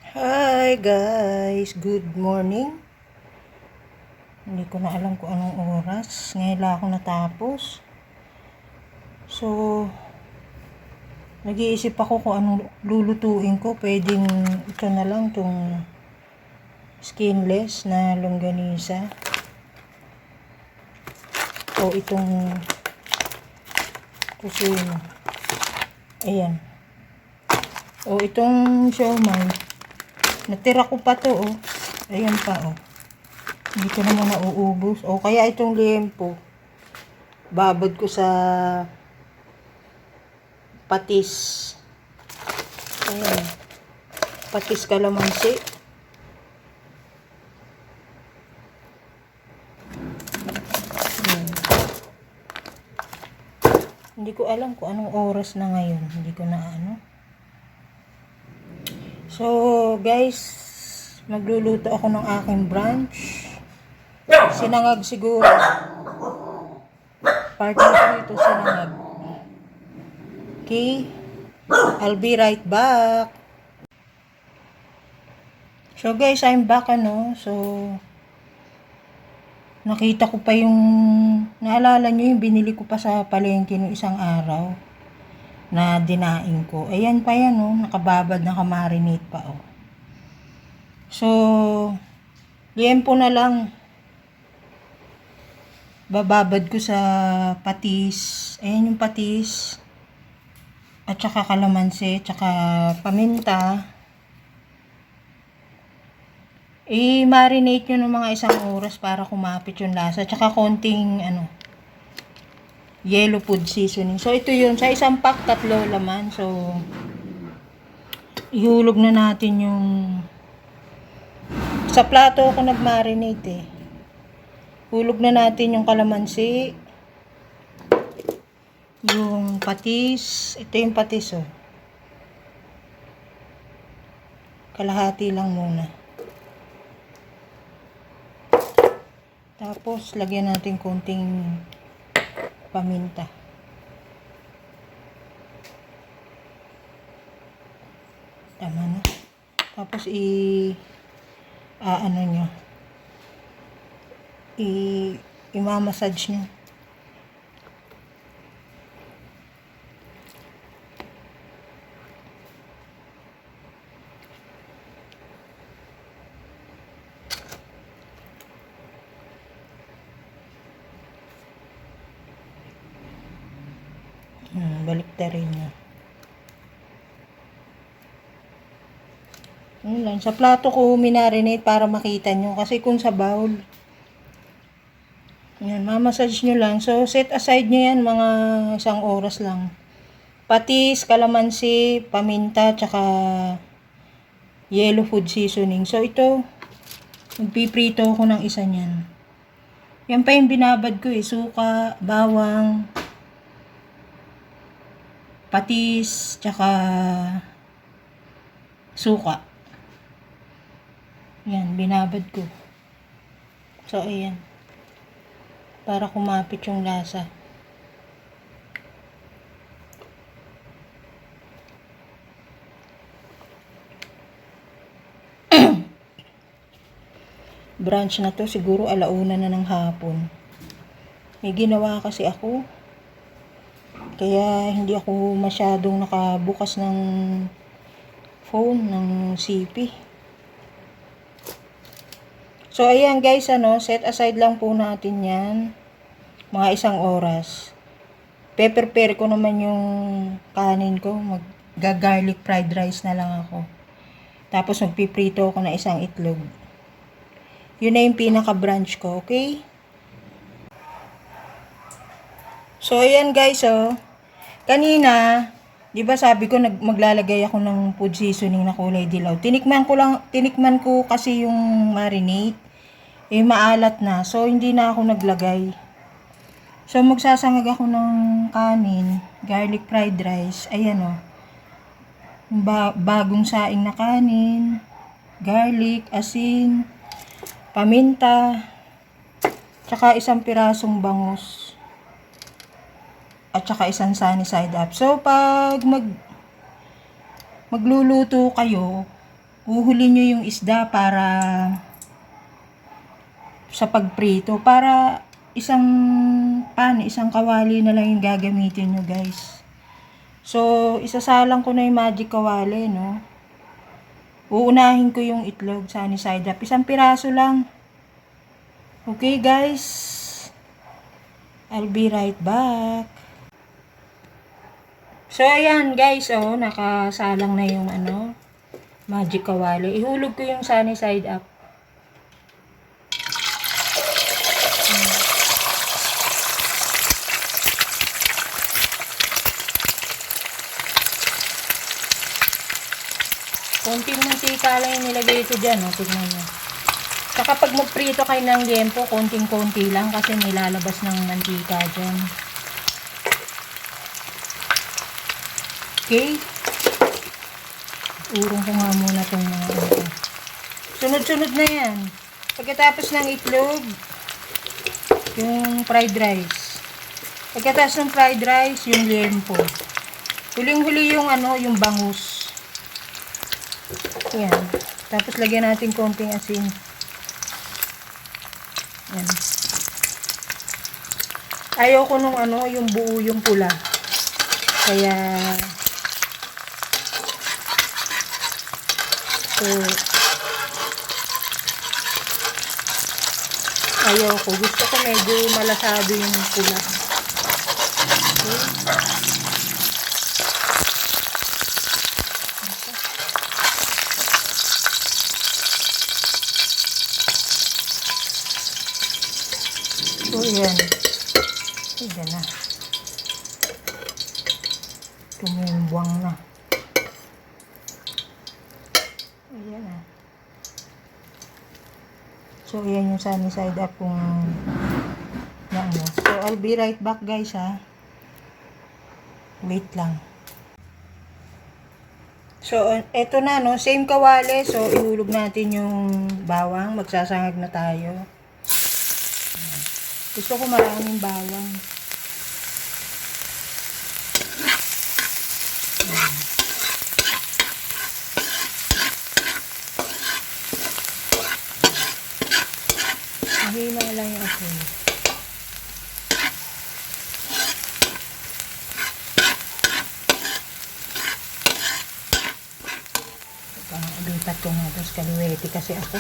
Hi guys, good morning. Hindi ko na alam kung anong oras. Ngayon lang ako natapos. So, nag-iisip ako kung anong lulutuin ko. Pwedeng ito na lang, itong skinless na longganisa. O itong kusino. Ayan. O itong siomai. Natira ko pa to, oh. Ayan pa, oh. Hindi ko naman nauubos. O kaya itong liempo. Babad ko sa patis. Ayan. Patis kalamansi. Ayan. Hindi ko alam kung anong oras na ngayon. Hindi ko na ano. So, guys, magluluto ako ng aking brunch. Sinangag siguro. Partner ko ito sinangag. Okay? I'll be right back. So, guys, I'm back, ano. So, nakita ko pa yung, naalala nyo yung binili ko pa sa palengke ng isang araw na dinaing ko. Ayan pa yan, oh. Nakababad, nakamarinate pa, oh. So, liempo na lang. Bababad ko sa patis. Ayan yung patis. At saka kalamansi, tsaka paminta. I-marinate nyo ng mga isang oras para kumapit yung lasa. Tsaka konting, yellow food seasoning. So, ito yun. Sa isang pack, 3 laman. So, ihulog na natin yung... Sa plato ako nag-marinate, eh. Hulog na natin yung kalamansi. Yung patis. Ito yung patis, oh. Kalahati lang muna. Tapos, lagyan natin konting paminta. Tama na. Tapos, nyo. I-mamassage nyo. Baliktarin nyo. Yun lang. Sa plato ko minarinate para makita nyo. Kasi kung sa bowl, yan, mamassage nyo lang. So, set aside nyo yan mga 1 oras lang. Patis, kalamansi, paminta, tsaka yellow food seasoning. So, ito, magpiprito ko ng isa nyan. Yan pa yung binabad ko, eh. Suka, bawang, patis, tsaka suka. Yan, binabad ko. So, ayan. Para kumapit yung lasa. Brunch na to, siguro 1:00 na ng hapon. May ginawa kasi ako. Kaya hindi ako masyadong nakabukas ng phone, ng CP. So, ayan guys, set aside lang po natin yan. Mga 1 oras. Prepare ko naman yung kanin ko. Mag-garlic fried rice na lang ako. Tapos, magpiprito ako na isang itlog. Yun na yung pinaka-brunch ko, okay? So, ayan guys, oh. Kanina, di ba sabi ko maglalagay ako ng food seasoning na kulay dilaw. Tinikman ko kasi yung marinate. Maalat na. So, hindi na ako naglagay. So, magsasangag ako ng kanin, garlic fried rice. Ayan, oh. Bagong saing na kanin, garlic, asin, paminta, tsaka 1 pirasong bangus, at tsaka 1 sunny side up. So, pag magluluto kayo, Huhuli nyo yung isda para sa pagprito. Para isang kawali na lang yung gagamitin nyo, guys. So, isasalang ko na yung magic kawali, no? Uunahin ko yung itlog, sunny side up. Isang piraso lang. Okay, guys. I'll be right back. So, ayan, guys, oh, nakasalang na yung magic kawali. Ihulog ko yung sunny side up. Konting mantika lang yung nilagay ko dyan, oh, tignan nyo. Saka pag magprito kayo ng liempo, konting-konti lang kasi nilalabas ng mantika dyan. Okay? Urong ko nga muna itong mga ito. Sunod-sunod na yan. Pagkatapos ng itlog, yung fried rice. Pagkatapos ng fried rice, yung liempo. Huling-huli yung yung bangus. Yan. Tapos lagyan natin konting asin. Yan. Ayaw ko nung yung buo yung pula. Kaya ayaw ko. Gusto ko medyo malasado yung pula. Okay. So, yan. Ayan na. Tumumbwang na. Ayan na. So, ayan yung sunny side up kung So, I'll be right back, guys, ha. Wait lang. So, eto na, no. Same kawali. So, ihulog natin yung bawang. Magsasangag na tayo. Gusto ko maraming bawang. Mahina lang yung apoy. Lipat ko nga tapos kaliwete kasi ako.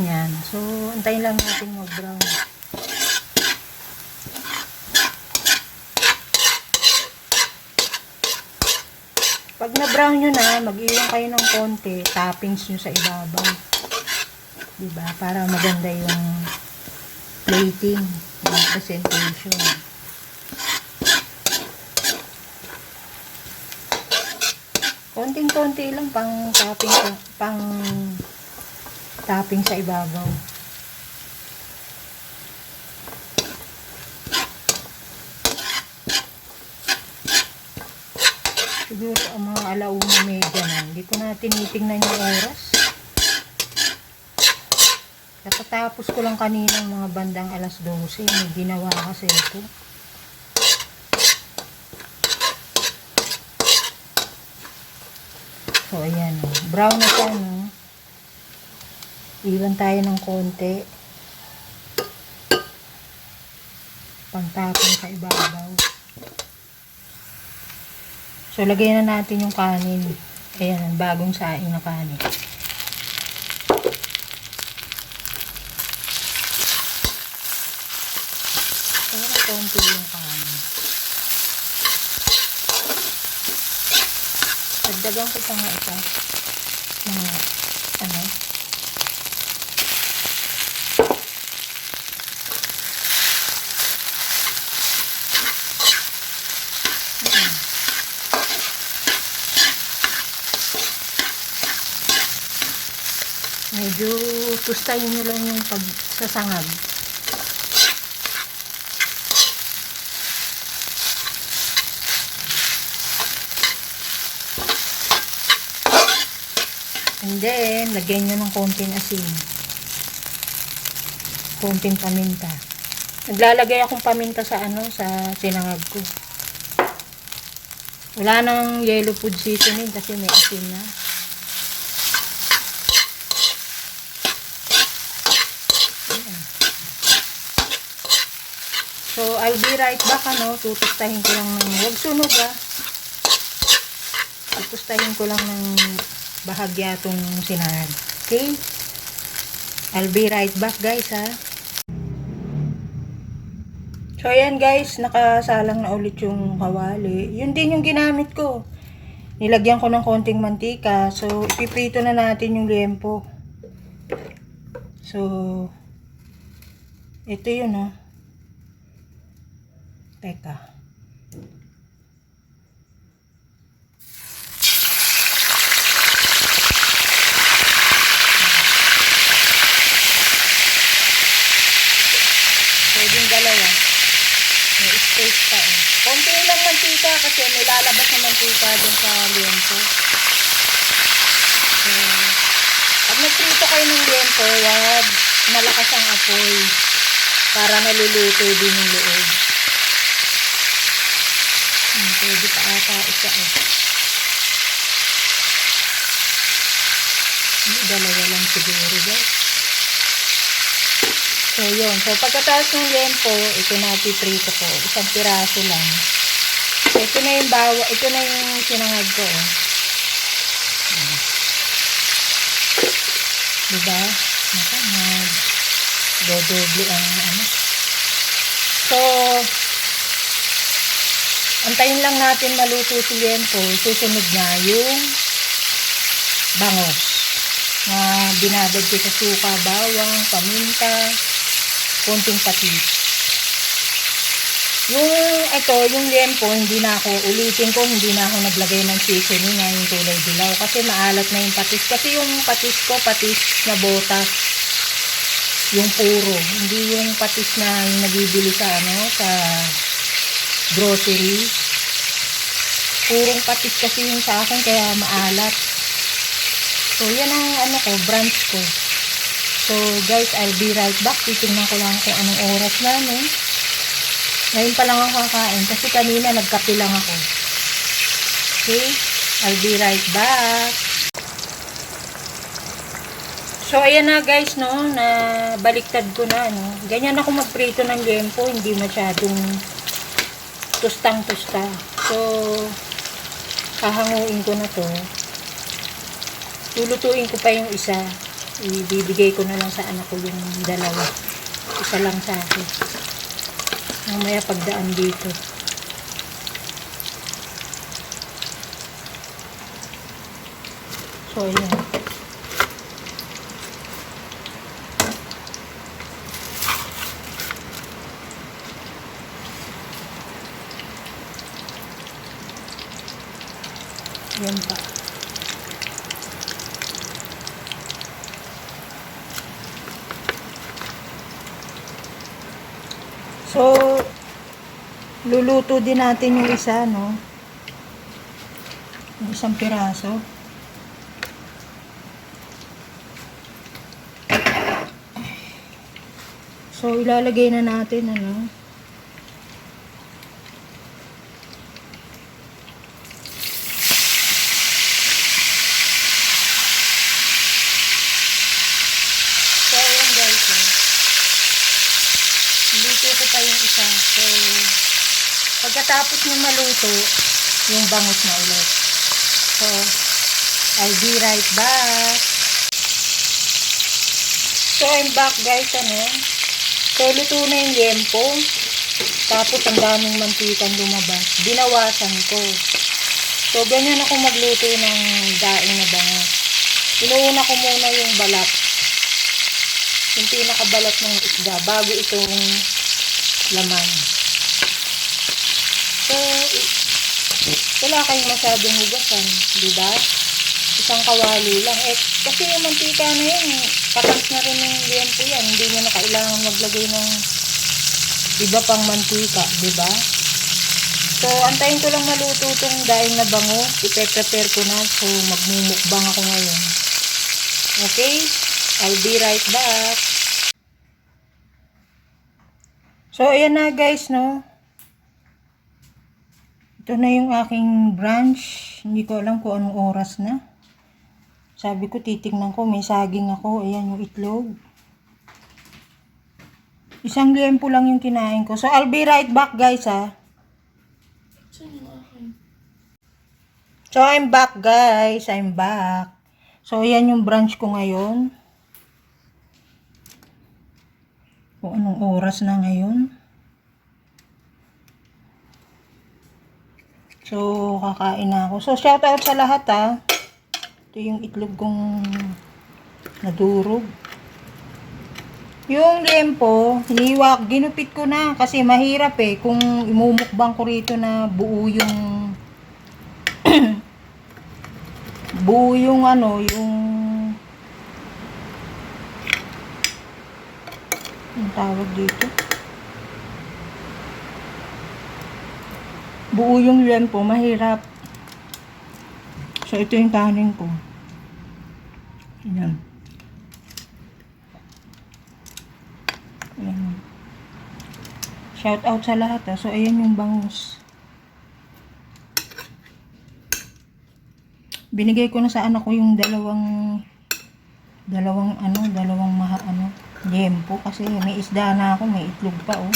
Yan. So, antayin lang natin mag-brown. Pag na-brown nyo na, mag-iwan kayo ng konti, toppings nyo sa ibabaw. Diba? Para maganda yung plating, yung presentation. Konting-konti lang pang topping sa ibabaw. Siguro ang mga alauna medya na. Hindi ko na tinitingnan yung oras. Kapatapos ko lang kaninang mga bandang alas 12. May ginawa kasi ito. So, ayan. Brown na siya, no? Iwan tayo ng konti. Pangtapon sa ibabaw. So, lagyan na natin yung kanin. Ayan, bagong saing na kanin. Para konti yung kanin. Dagdagan ko pa nga ito. Medyo tustayin nyo lang yung pagsasangag. And then, lagyan nyo ng konting asin. Konting paminta. Naglalagay akong paminta sa sa sinangag ko. Wala nang yellow food seasoning kasi may asin na. So, I'll be right back, tutustahin ko lang ng, huwag sunog tutustahin ko lang ng bahagya tong sinangag. Okay? I'll be right back, guys, So, ayan guys, nakasalang na ulit yung kawali. Yun din yung ginamit ko. Nilagyan ko ng konting mantika. So, ipiprito na natin yung liempo. So, ito yun, Teka. Pwedeng dalawa. May space pa konti lang mantika kasi may lalabas na mantika dun sa liempo. So, pag nagprito kayo ng liempo, wag malakas ang apoy para naluluto din yung loob. Pwede pa ata isa dalawa lang siguro guys. So, yun. So, pagkatapos ng liempo, ito na piprito ko. Isang piraso lang. So, ito na yung ito na yung sinangag ko, Diba? Dodoble ang So, antayin lang natin maluto si liempo. Susunod na yung bangos. Na binabad ko sa suka, bawang, paminta, konting patis. Yung liempo, hindi na ako naglagay ng seasoning na yung kulay dilaw kasi maalat na yung patis. Kasi yung patis ko, patis na botas. Yung puro, hindi yung patis na yung nabibili sa sa grocery. Purong patis kasi yung sa akin kaya maalat. So, yan ang branch ko. So, guys, I'll be right back. Titingnan ko lang kung anong oras na, Ngayon pa lang ako kakain kasi kanina nagkape lang ako. Okay? I'll be right back. So, ayan na guys, na baliktad ko na, Ganyan ako magprito ng liempo, hindi masyadong tustang-tusta. So, hahanguin ko na to. Lulutuin ko pa yung isa. Ibibigay ko na lang sa anak ko yung dalawa. Isa lang sa akin. Mamaya pagdaan dito. So, ayan. Yan pa. So, luluto din natin yung isa, Yung isang piraso. So, ilalagay na natin, So, ayan guys, Luto ko pa yung isa. So, pagkatapos nyo maluto, yung bangus na ulit. So, I'll be right back. So, I'm back guys, So, luto na yung liempo. Tapos, ang daming mantikang lumabas. Binawasan ko. So, ganyan ako magluto ng daing na bangus. Inuuna ko muna yung balat. Yung pinakabalat ng isda bago itong laman. So, wala kayong masyadong hugasan, diba? Isang kawali lang. Kasi yung mantika na yun, patas na rin yung liempo yan. Hindi nyo na kailangan maglagay ng iba pang mantika, diba? So, antayin ko lang maluto itong daing na bangus. Ipe-prepare ko na. So, magmumukbang ako ngayon. Okay? I'll be right back. So, So, ayan na guys, no. Ito na yung aking brunch. Hindi ko alam kung anong oras na. Sabi ko, titignan ko. May saging ako. Ayan yung itlog. Isang liempo lang yung kinain ko. So, I'll be right back guys, ha. So, I'm back guys. I'm back. So, ayan yung brunch ko ngayon. Kung anong oras na ngayon. So, kakain na ako. So, shout out sa lahat ha. Ito yung itlog kong nadurog. Yung liempo, ginupit ko na kasi mahirap eh. Kung imumukbang ko rito na buo yung buo yung yung tawag dito. Buo yung liempo, mahirap. So, ito yung kanin ko. Ayan. Ayan. Shout out sa lahat ha. So, ayan yung bangus. Binigay ko na sa anak ko yung dalawang liempo kasi may isda na ako, may itlog pa oh.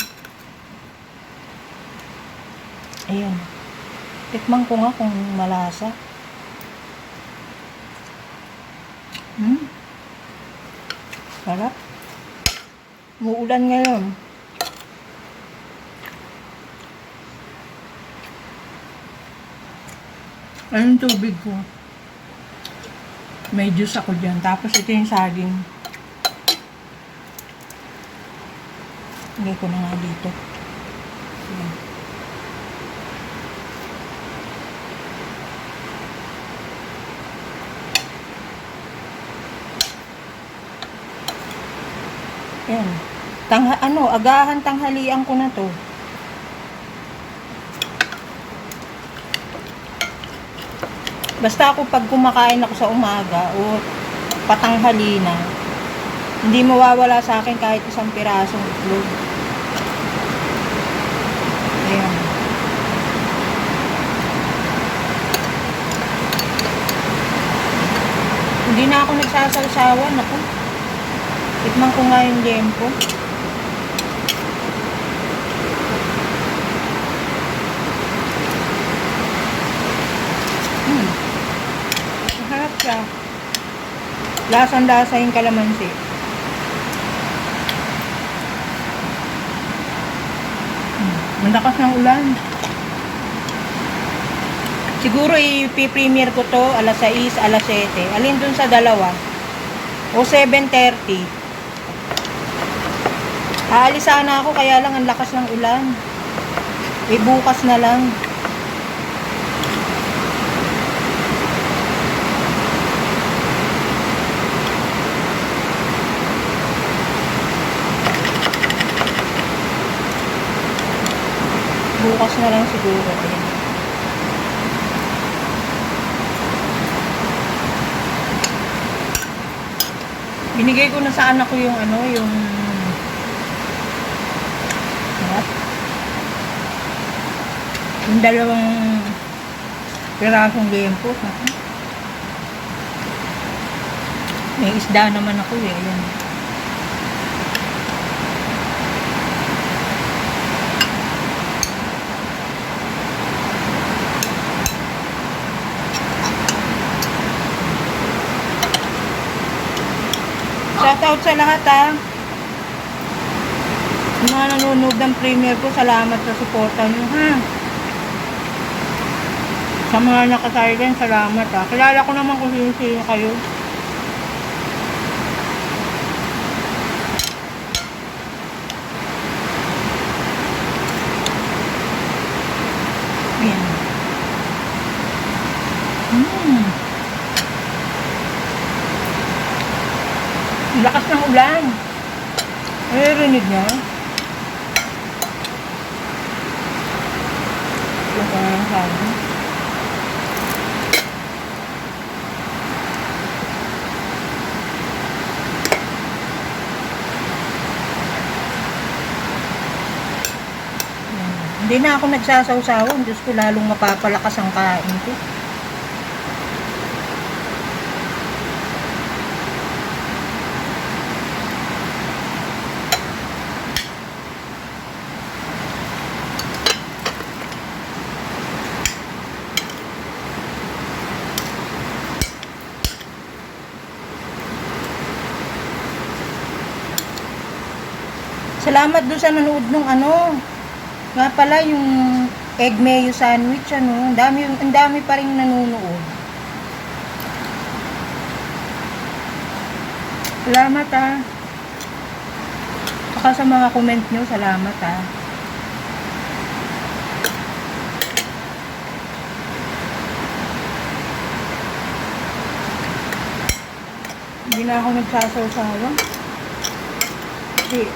Ayan. Tikman ko nga kung malasa. Sarap. Muulan ngayon. Ayun tubig ko. May juice ako dyan. Tapos ito yung saging. Lagay ko na nga dito. Ayan. Ayan. Agahan tanghalian ko na to. Basta ako pag kumakain ako sa umaga o patanghali na, hindi mawawala sa akin kahit isang pirasong itlog. Ayan. Hindi na ako nagsasawsawan. Ako. Tikman ko nga yung liempo. Masarap siya. Lasang-lasa yung kalamansi. Malakas ng ulan. Siguro i-premiere ko to alas 6, alas 7. Alin dun sa dalawa? O 7:30. Aalis sana ako kaya lang ang lakas ng ulan. Bukas na lang. Bukas na lang siguro. Ayan. Binigay ko na sa anak ko yung yung dalawang pirasong liempo. May isda naman ako eh. Ayan. Shout out sa lahat ha. Yung mga nanonood ng premiere ko, salamat sa suporta nyo ha. Sa mga nakasilent, salamat ha. Kilala ko naman kung sino kayo. Ayan. Lakas ng ulan. Rinig niya. Yung parang sabi. Hindi na ako nagsasawsawan. Diyos ko, lalong mapapalakas ang kain ko. Salamat doon sa nanood nung ano. Nga pala yung egg mayo sandwich ano. Ang dami pa ring nanonood. Salamat ah. Saka sa mga comment nyo, salamat ah. Hindi na ako nagsasawsawa. Kasi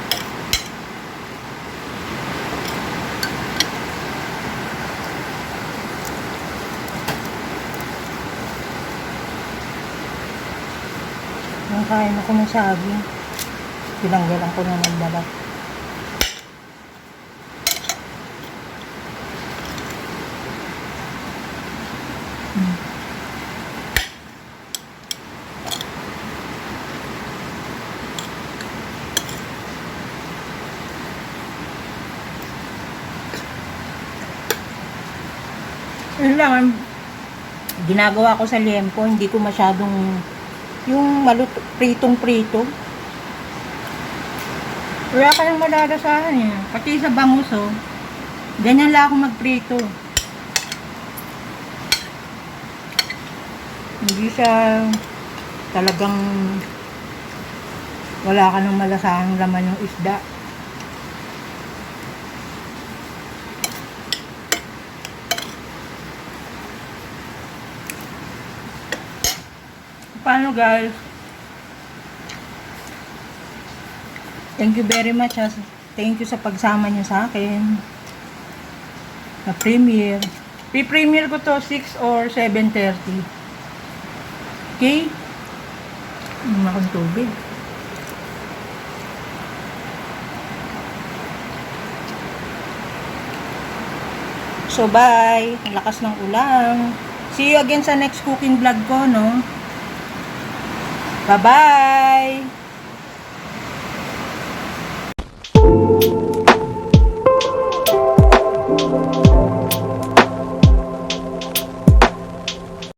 nang kain ako ng saging, tinanggalan ko na ng balat. Yun lang, ang ginagawa ko sa liempo, hindi ko masyadong yung pritong-prito. Wala ka nang malalasahan eh. Pati sa bangus oh. Ganyan lang ako magprito. Hindi siya talagang wala ka nang malasahang laman yung isda. Paano guys? Thank you very much. Thank you sa pagsama niyo sa akin. Na premiere. Pre-premiere ko to 6 or 7:30. Okay? Akong tubig. So bye. Ang lakas ng ulan. See you again sa next cooking vlog ko, no? Bye-bye!